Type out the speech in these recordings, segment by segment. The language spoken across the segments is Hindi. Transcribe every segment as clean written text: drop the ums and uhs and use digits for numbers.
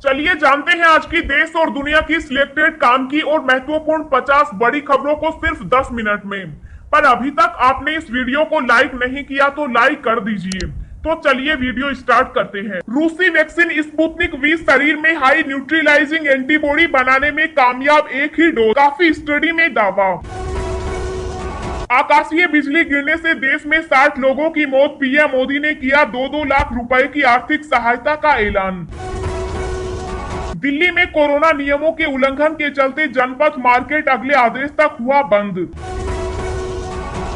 चलिए जानते हैं आज की देश और दुनिया की सिलेक्टेड काम की और महत्वपूर्ण 50 बड़ी खबरों को सिर्फ 10 मिनट में। पर अभी तक आपने इस वीडियो को लाइक नहीं किया तो लाइक कर दीजिए। तो चलिए वीडियो स्टार्ट करते हैं। रूसी वैक्सीन स्पुतनिक वी शरीर में हाई न्यूट्रलाइजिंग एंटीबॉडी बनाने में कामयाब, एक ही डोज, काफी स्टडी में दावा। आकाशीय बिजली गिरने से देश में 60 लोगों की मौत, पीएम मोदी ने किया 2-2 लाख रुपए की आर्थिक सहायता का ऐलान। दिल्ली में कोरोना नियमों के उल्लंघन के चलते जनपथ मार्केट अगले आदेश तक हुआ बंद।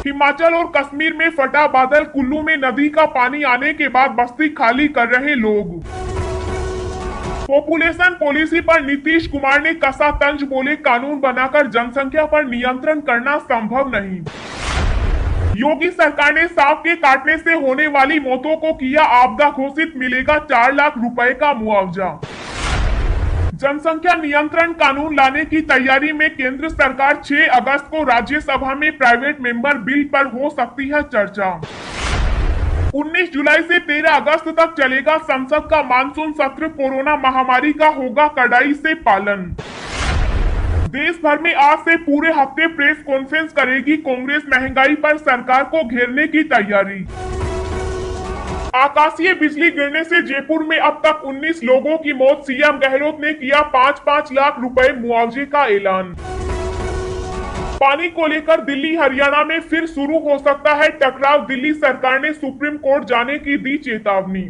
हिमाचल और कश्मीर में फटा बादल, कुल्लू में नदी का पानी आने के बाद बस्ती खाली कर रहे लोग। पॉपुलेशन पॉलिसी पर नीतीश कुमार ने कसा तंज, बोले कानून बनाकर जनसंख्या पर नियंत्रण करना संभव नहीं। योगी सरकार ने सांप के काटने से होने वाली मौतों को किया आपदा घोषित, मिलेगा 4 लाख रुपए का मुआवजा। जनसंख्या नियंत्रण कानून लाने की तैयारी में केंद्र सरकार, 6 अगस्त को राज्यसभा में प्राइवेट मेंबर बिल पर हो सकती है चर्चा। 19 जुलाई से 13 अगस्त तक चलेगा संसद का मानसून सत्र, कोरोना महामारी का होगा कड़ाई से पालन। देश भर में आज से पूरे हफ्ते प्रेस कॉन्फ्रेंस करेगी कांग्रेस, महंगाई पर सरकार को घेरने की तैयारी। आकाशीय बिजली गिरने से जयपुर में अब तक 19 लोगों की मौत, सीएम गहलोत ने किया 5-5 लाख रुपए मुआवजे का ऐलान। पानी को लेकर दिल्ली हरियाणा में फिर शुरू हो सकता है टकराव, दिल्ली सरकार ने सुप्रीम कोर्ट जाने की दी चेतावनी।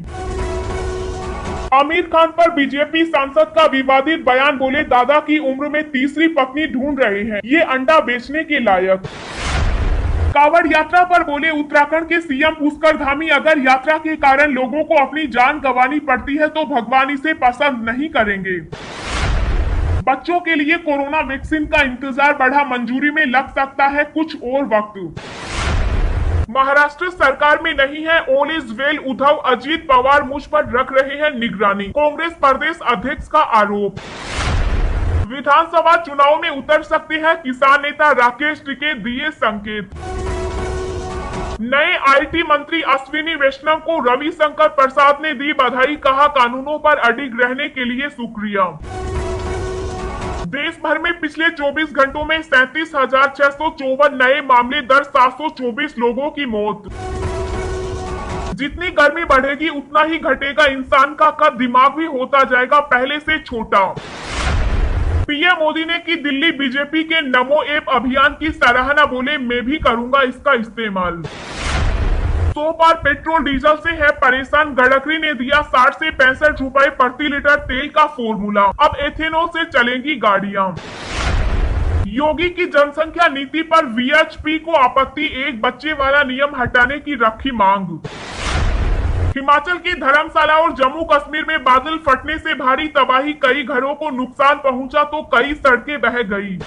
आमिर खान पर बीजेपी सांसद का विवादित बयान, बोले दादा की उम्र में तीसरी पत्नी ढूंढ रहे हैं, ये अंडा बेचने के लायक। कांवड़ यात्रा पर बोले उत्तराखंड के सीएम पुष्कर धामी, अगर यात्रा के कारण लोगों को अपनी जान गंवानी पड़ती है तो भगवान इसे पसंद नहीं करेंगे। बच्चों के लिए कोरोना वैक्सीन का इंतजार बढ़ा, मंजूरी में लग सकता है कुछ और वक्त। महाराष्ट्र सरकार में नहीं है all is well, Uddhav, Ajit Pawar मुझ पर रख रहे हैं निगरानी, कांग्रेस प्रदेश अध्यक्ष का आरोप। विधानसभा चुनाव में उतर सकते हैं किसान नेता राकेश टिकैत, दिए संकेत। नए आईटी मंत्री अश्विनी वैष्णव को रविशंकर प्रसाद ने दी बधाई, कहा कानूनों पर अडिग रहने के लिए शुक्रिया। देश भर में पिछले 24 घंटों में 37,654 नए मामले दर्ज, 724 लोगों की मौत। जितनी गर्मी बढ़ेगी उतना ही घटेगा इंसान का कद, दिमाग भी होता जाएगा पहले से छोटा। पीएम मोदी ने की दिल्ली बीजेपी के नमो ऐप अभियान की सराहना, बोले मैं भी करूंगा इसका इस्तेमाल। 100 बार पेट्रोल डीजल से है परेशान, गडकरी ने दिया 60 से 65 रुपए प्रति लीटर तेल का फॉर्मूला, अब एथेनॉल से चलेंगी गाड़ियां। योगी की जनसंख्या नीति पर वीएचपी को आपत्ति, एक बच्चे वाला नियम हटाने की रखी मांग। हिमाचल की धर्मशाला और जम्मू कश्मीर में बादल फटने से भारी तबाही, कई घरों को नुकसान पहुंचा तो कई सड़कें बह गई।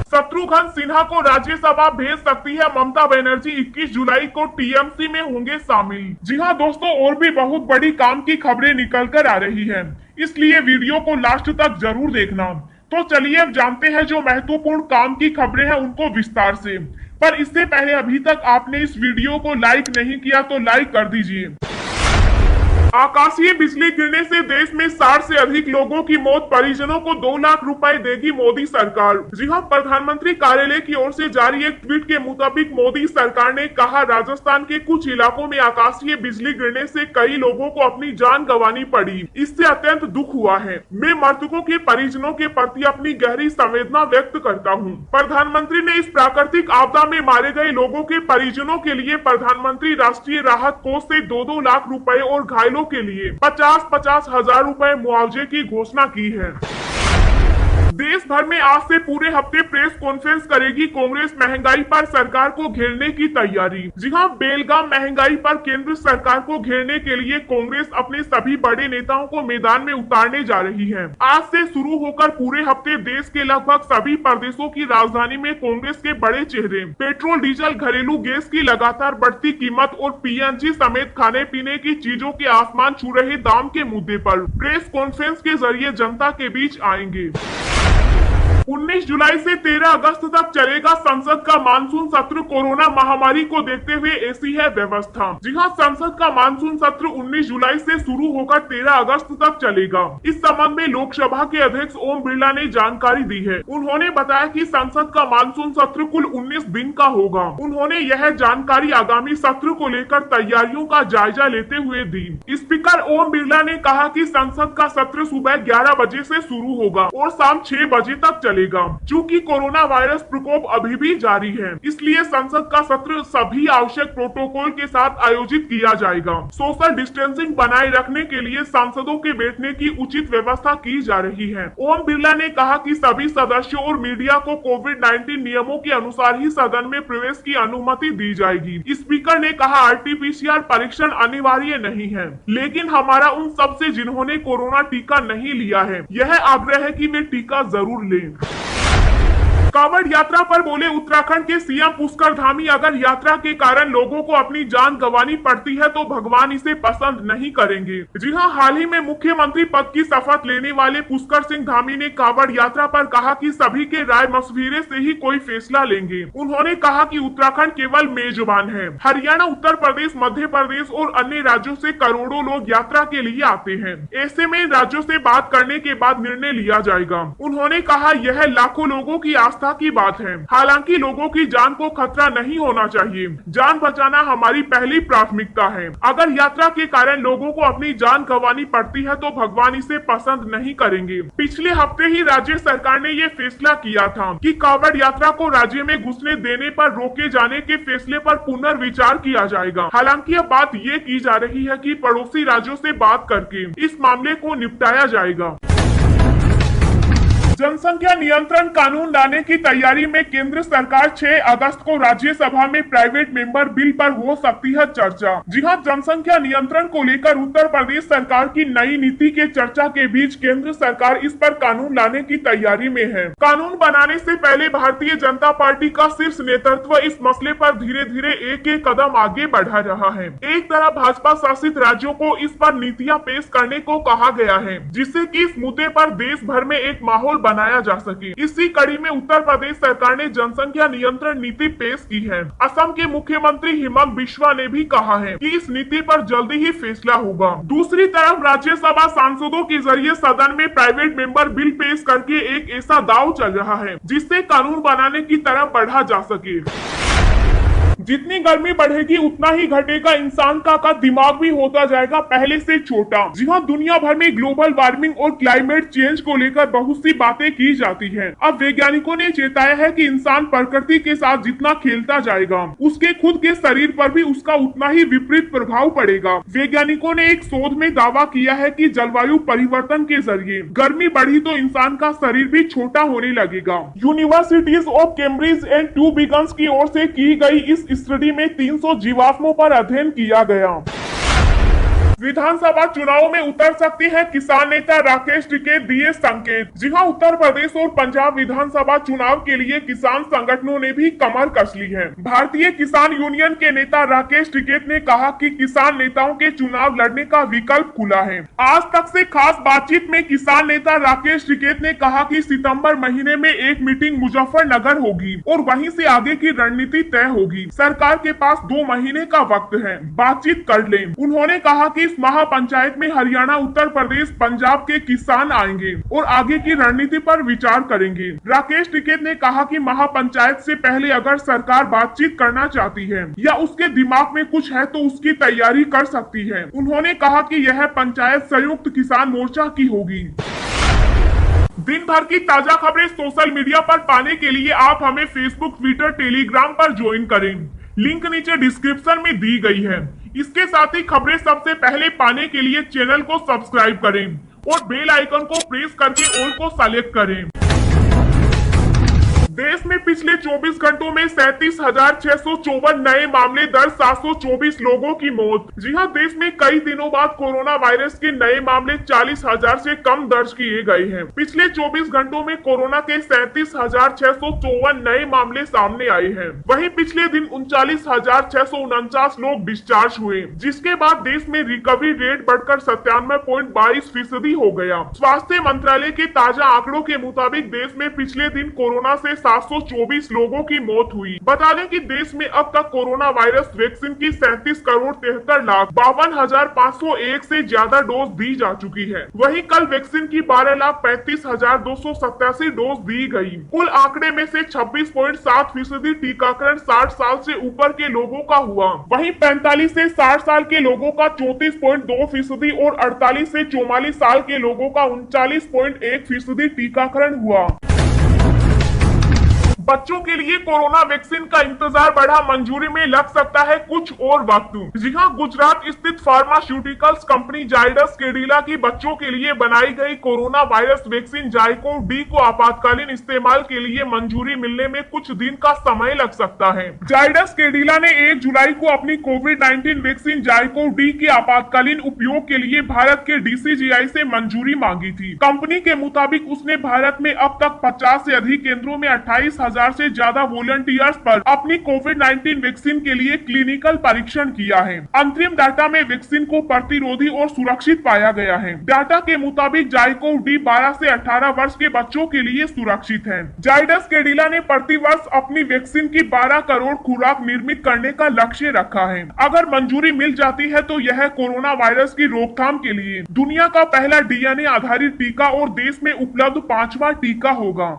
शत्रुघ्न सिन्हा को राज्यसभा भेज सकती है ममता बनर्जी, 21 जुलाई को टीएमसी में होंगे शामिल। जी हां दोस्तों, और भी बहुत बड़ी काम की खबरें निकल कर आ रही है, इसलिए वीडियो को लास्ट तक जरूर देखना। तो चलिए अब जानते हैं जो महत्वपूर्ण काम की खबरें हैं उनको विस्तार से। पर इससे पहले अभी तक आपने इस वीडियो को लाइक नहीं किया तो लाइक कर दीजिए। आकाशीय बिजली गिरने से देश में 60 से अधिक लोगों की मौत, परिजनों को 2 लाख रुपए देगी मोदी सरकार। जी हां, प्रधानमंत्री कार्यालय की ओर से जारी एक ट्वीट के मुताबिक मोदी सरकार ने कहा, राजस्थान के कुछ इलाकों में आकाशीय बिजली गिरने से कई लोगों को अपनी जान गंवानी पड़ी, इससे अत्यंत दुख हुआ है। मैं मृतकों के परिजनों के प्रति अपनी गहरी संवेदना व्यक्त करता हूँ। प्रधानमंत्री ने इस प्राकृतिक आपदा में मारे गए लोगों के परिजनों के लिए प्रधानमंत्री राष्ट्रीय राहत कोष से 2-2 लाख रुपए और घायलों के लिए 50-50 हजार रुपए मुआवजे की घोषणा की है। देश भर में आज से पूरे हफ्ते प्रेस कॉन्फ्रेंस करेगी कांग्रेस, महंगाई पर सरकार को घेरने की तैयारी। जी हां, बेलगाम महंगाई पर केंद्र सरकार को घेरने के लिए कांग्रेस अपने सभी बड़े नेताओं को मैदान में उतारने जा रही है। आज से शुरू होकर पूरे हफ्ते देश के लगभग सभी प्रदेशों की राजधानी में कांग्रेस के बड़े चेहरे पेट्रोल, डीजल, घरेलू गैस की लगातार बढ़ती कीमत और पीएनजी समेत खाने पीने की चीजों के आसमान छू रहे दाम के मुद्दे पर प्रेस कॉन्फ्रेंस के जरिए जनता के बीच आएंगे। 19 जुलाई से 13 अगस्त तक चलेगा संसद का मानसून सत्र। कोरोना महामारी को देखते हुए ऐसी है व्यवस्था। जी हां, संसद का मानसून सत्र 19 जुलाई से शुरू होकर 13 अगस्त तक चलेगा। इस संबंध में लोकसभा के अध्यक्ष ओम बिरला ने जानकारी दी है। उन्होंने बताया कि संसद का मानसून सत्र कुल 19 दिन का होगा। उन्होंने यह जानकारी आगामी सत्र को लेकर तैयारियों का जायजा लेते हुए दी। स्पीकर ओम बिरला ने कहा कि संसद का सत्र सुबह 11 बजे से शुरू होगा और शाम 6 बजे तक चलेगा। चूंकि कोरोना वायरस प्रकोप अभी भी जारी है, इसलिए संसद का सत्र सभी आवश्यक प्रोटोकॉल के साथ आयोजित किया जाएगा। सोशल डिस्टेंसिंग बनाए रखने के लिए सांसदों के बैठने की उचित व्यवस्था की जा रही है। ओम बिरला ने कहा कि सभी सदस्यों और मीडिया को कोविड-19 नियमों के अनुसार ही सदन में प्रवेश की अनुमति दी जाएगी। स्पीकर ने कहा, आरटी-पीसीआर परीक्षण अनिवार्य नहीं है, लेकिन हमारा उन सबसे जिन्होंने कोरोना टीका नहीं लिया है यह आग्रह है कि वे टीका जरूर लें। कांवड़ यात्रा पर बोले उत्तराखंड के सीएम पुष्कर धामी, अगर यात्रा के कारण लोगों को अपनी जान गंवानी पड़ती है तो भगवान इसे पसंद नहीं करेंगे। जी हां, हाल ही में मुख्यमंत्री पद की शपथ लेने वाले पुष्कर सिंह धामी ने कांवड़ यात्रा पर कहा कि सभी के राय मशविरे से ही कोई फैसला लेंगे। उन्होंने कहा कि उत्तराखंड केवल मेजबान है। हरियाणा, उत्तर प्रदेश, मध्य प्रदेश और अन्य राज्यों से करोड़ों लोग यात्रा के लिए आते हैं। ऐसे में राज्यों से बात करने के बाद निर्णय लिया जाएगा। उन्होंने कहा, यह लाखों लोगों की आस्था की बात है। हालांकि लोगों की जान को खतरा नहीं होना चाहिए। जान बचाना हमारी पहली प्राथमिकता है। अगर यात्रा के कारण लोगों को अपनी जान गंवानी पड़ती है तो भगवान इसे पसंद नहीं करेंगे। पिछले हफ्ते ही राज्य सरकार ने ये फैसला किया था कि कांवड़ यात्रा को राज्य में घुसने देने पर रोके जाने के फैसले पर पुनर्विचार किया जाएगा। हालांकि अब बात ये की जा रही है कि पड़ोसी राज्यों से बात करके इस मामले को निपटाया जाएगा। जनसंख्या नियंत्रण कानून लाने की तैयारी में केंद्र सरकार 6 अगस्त को राज्यसभा में प्राइवेट मेंबर बिल पर हो सकती है चर्चा। जी हां, जनसंख्या नियंत्रण को लेकर उत्तर प्रदेश सरकार की नई नीति के चर्चा के बीच केंद्र सरकार इस पर कानून लाने की तैयारी में है। कानून बनाने से पहले भारतीय जनता पार्टी का शीर्ष नेतृत्व इस मसले पर धीरे धीरे एक एक कदम आगे बढ़ा रहा है। एक तरफ भाजपा शासित राज्यों को इस पर नीतियां पेश करने को कहा गया है, जिससे कि इस मुद्दे पर देश भर में एक माहौल बनाया जा सके। इसी कड़ी में उत्तर प्रदेश सरकार ने जनसंख्या नियंत्रण नीति पेश की है। असम के मुख्यमंत्री हिमंत बिश्वा ने भी कहा है कि इस नीति पर जल्दी ही फैसला होगा। दूसरी तरफ राज्यसभा सांसदों के जरिए सदन में प्राइवेट मेंबर बिल पेश करके एक ऐसा दांव चल रहा है जिससे कानून बनाने की तरफ बढ़ा जा सके। जितनी गर्मी बढ़ेगी उतना ही घटेगा इंसान का दिमाग भी होता जाएगा पहले से छोटा। जी हाँ, दुनिया भर में ग्लोबल वार्मिंग और क्लाइमेट चेंज को लेकर बहुत सी बातें की जाती हैं। अब वैज्ञानिकों ने चेताया है कि इंसान प्रकृति के साथ जितना खेलता जाएगा उसके खुद के शरीर पर भी उसका उतना ही विपरीत प्रभाव पड़ेगा। वैज्ञानिकों ने एक शोध में दावा किया है कि जलवायु परिवर्तन के जरिए गर्मी बढ़ी तो इंसान का शरीर भी छोटा होने लगेगा। Universities of Cambridge and Tubingen की ओर से की गई इस स्टडी में 300 जीवाश्मों पर अध्ययन किया गया। विधानसभा चुनाव में उतर सकती है किसान नेता राकेश टिकैत, दिए संकेत। जी हां, उत्तर प्रदेश और पंजाब विधानसभा चुनाव के लिए किसान संगठनों ने भी कमर कस ली है। भारतीय किसान यूनियन के नेता राकेश टिकैत ने कहा कि किसान नेताओं के चुनाव लड़ने का विकल्प खुला है। आज तक से खास बातचीत में किसान नेता राकेश टिकैत ने कहा कि सितंबर महीने में एक मीटिंग मुजफ्फरनगर होगी और वहीं से आगे की रणनीति तय होगी। सरकार के पास 2 महीने का वक्त है, बातचीत कर लें। उन्होंने कहा कि इस महापंचायत में हरियाणा, उत्तर प्रदेश, पंजाब के किसान आएंगे और आगे की रणनीति पर विचार करेंगे। राकेश टिकैत ने कहा कि महापंचायत से पहले अगर सरकार बातचीत करना चाहती है या उसके दिमाग में कुछ है तो उसकी तैयारी कर सकती है। उन्होंने कहा कि यह पंचायत संयुक्त किसान मोर्चा की होगी। दिन भर की ताजा खबरें सोशल मीडिया पर पाने के लिए आप हमें फेसबुक, ट्विटर, टेलीग्राम पर ज्वाइन करें। लिंक नीचे डिस्क्रिप्शन में दी गई है। इसके साथ ही खबरें सबसे पहले पाने के लिए चैनल को सब्सक्राइब करें और बेल आइकन को प्रेस करके ऑल को सेलेक्ट करें। देश में पिछले 24 घंटों में 37,654 नए मामले दर्ज, 724 लोगों की मौत। जी हां, देश में कई दिनों बाद कोरोना वायरस के नए मामले 40,000 से कम दर्ज किए गए हैं। पिछले 24 घंटों में कोरोना के 37,654 नए मामले सामने आए हैं। वहीं पिछले दिन 39,649 लोग डिस्चार्ज हुए, जिसके बाद देश में रिकवरी रेट बढ़कर 97.22% हो गया। स्वास्थ्य मंत्रालय के ताजा आंकड़ों के मुताबिक देश में पिछले दिन कोरोना से 724 लोगों की मौत हुई। बता दें कि देश में अब तक कोरोना वायरस वैक्सीन की 37,73,52,501 से ज्यादा डोज दी जा चुकी है। वहीं कल वैक्सीन की 12,35,287 डोज दी गई। कुल आंकड़े में से 26.7% टीकाकरण 60 साल से ऊपर के लोगों का हुआ। वहीं 45 से 60 साल के लोगों का 34.2% और 48 से 44 साल के लोगों का 39.1% टीकाकरण हुआ। बच्चों के लिए कोरोना वैक्सीन का इंतजार बढ़ा, मंजूरी में लग सकता है कुछ और वक्त। जी हां, गुजरात स्थित फार्मास्यूटिकल्स कंपनी जायडस कैडिला की बच्चों के लिए बनाई गई corona virus vaccine ZyCoV D को आपातकालीन इस्तेमाल के लिए मंजूरी मिलने में कुछ दिन का समय लग सकता है। जायडस कैडिला ने 1 जुलाई को अपनी कोविड-19 वैक्सीन जाइकोव डी के आपातकालीन उपयोग के लिए भारत के DCGI से मंजूरी मांगी थी। कंपनी के मुताबिक उसने भारत में अब तक 50 से अधिक केंद्रों में 28,000 से ज्यादा वॉलंटियर्स पर अपनी कोविड-19 वैक्सीन के लिए क्लिनिकल परीक्षण किया है। अंतरिम डाटा में वैक्सीन को प्रतिरोधी और सुरक्षित पाया गया है। डाटा के मुताबिक जाइकोव डी 12 से 18 वर्ष के बच्चों के लिए सुरक्षित है। जायडस कैडिला ने प्रतिवर्ष अपनी वैक्सीन की 12 करोड़ खुराक निर्मित करने का लक्ष्य रखा है। अगर मंजूरी मिल जाती है तो यह कोरोना वायरस की रोकथाम के लिए दुनिया का पहला DNA आधारित टीका और देश में उपलब्ध 5वां टीका होगा।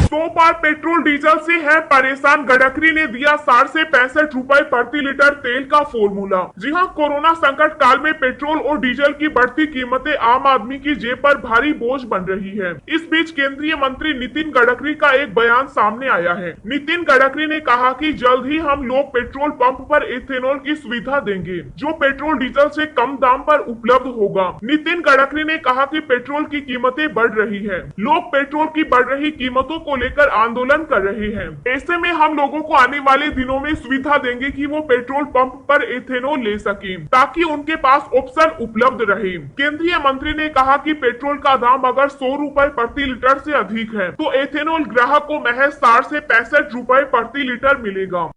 100 पार पेट्रोल डीजल से है परेशान, गडकरी ने दिया 60 से 65 रुपए प्रति लीटर तेल का फॉर्मूला। जी हां, कोरोना संकट काल में पेट्रोल और डीजल की बढ़ती कीमतें आम आदमी की जेब पर भारी बोझ बन रही है। इस बीच केंद्रीय मंत्री नितिन गडकरी का एक बयान सामने आया है। नितिन गडकरी ने कहा कि जल्द ही हम लोग पेट्रोल पंप पर इथेनॉल की सुविधा देंगे, जो पेट्रोल डीजल से कम दाम पर उपलब्ध होगा। नितिन गडकरी ने कहा कि पेट्रोल की कीमतें बढ़ रही है, लोग पेट्रोल की बढ़ रही कीमतों को लेकर आंदोलन कर रहे हैं। ऐसे में हम लोगों को आने वाले दिनों में सुविधा देंगे कि वो पेट्रोल पंप पर इथेनॉल ले सकें, ताकि उनके पास ऑप्शन उपलब्ध रहे। केंद्रीय मंत्री ने कहा कि पेट्रोल का दाम अगर 100 रुपए प्रति लीटर से अधिक है तो इथेनॉल ग्राहक को महज 60 से 65 रुपए प्रति लीटर मिलेगा।